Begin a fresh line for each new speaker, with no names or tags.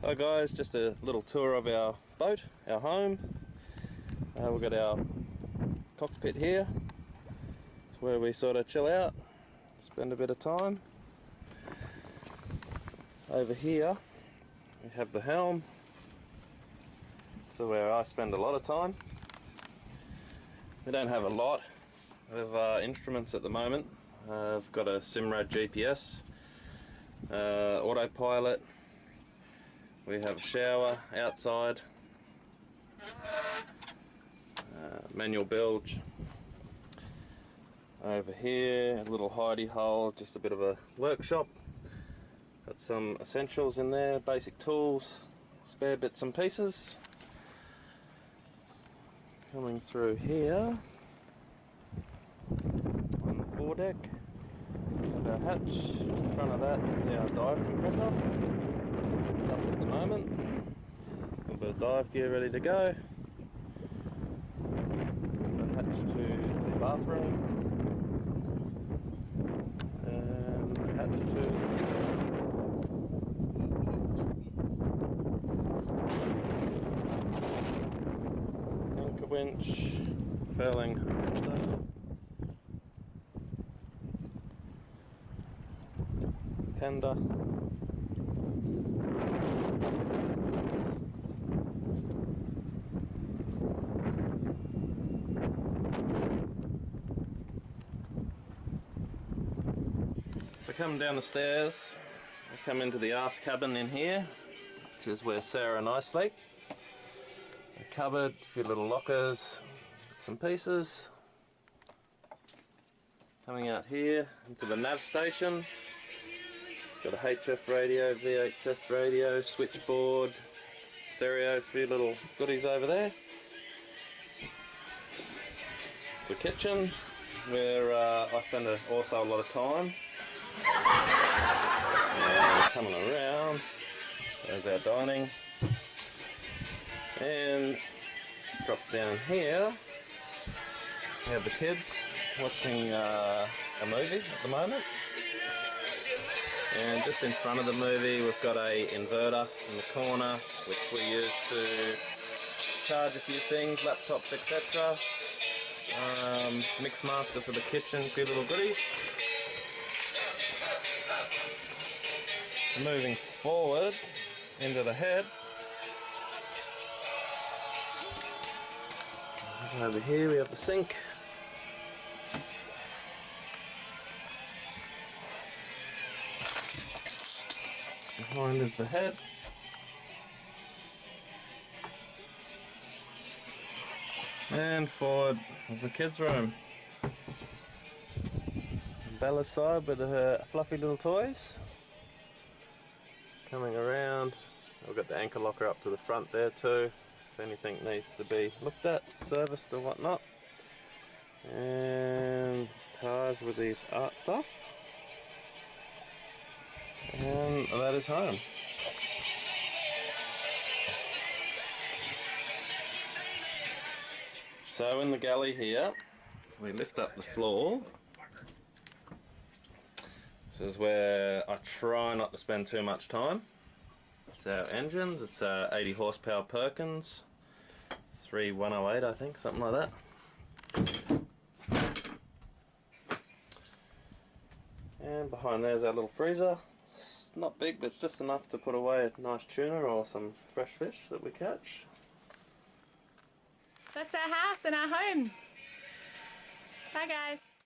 Hi guys, just a little tour of our boat, our home. We've got our cockpit here. It's where we sort of chill out, spend a bit of time. Over here we have the helm, so where I spend a lot of time. We don't have a lot of instruments at the moment. I've got a Simrad GPS, autopilot. We have a shower outside, manual bilge. Over here, a little hidey hole, just a bit of a workshop. Got some essentials in there, basic tools, spare bits and pieces. Coming through here, on the foredeck, we have our hatch. In front of that is our dive compressor. It's hooked up at the moment. A little bit of dive gear ready to go. It's the hatch to the bathroom. And the hatch to the kitchen. Anchor winch, furling compressor. Tender. So coming down the stairs, I come into the aft cabin in here, which is where Sarah and I sleep. A cupboard, a few little lockers, bits and pieces. Coming out here into the nav station. Got a HF radio, VHF radio, switchboard, stereo, a few little goodies over there. The kitchen, where I spend also a lot of time. And coming around, there's our dining. And drop down here, we have the kids watching a movie at the moment. And just in front of the movie we've got a inverter in the corner which we use to charge a few things, laptops, etc. Mix master for the kitchen, a few little goodies. Moving forward into the head. Over here we have the sink. Behind is the head. And forward is the kids' room. Bella's side with her fluffy little toys. Coming around, we've got the anchor locker up to the front there too, if anything needs to be looked at, serviced or whatnot. And cars with these art stuff. And that is home. So in the galley here, we lift up the floor. This is where I try not to spend too much time. It's our engines, it's 80 horsepower Perkins, 3108 I think, something like that. And behind there's our little freezer. It's not big, but it's just enough to put away a nice tuna or some fresh fish that we catch.
That's our house and our home. Bye guys.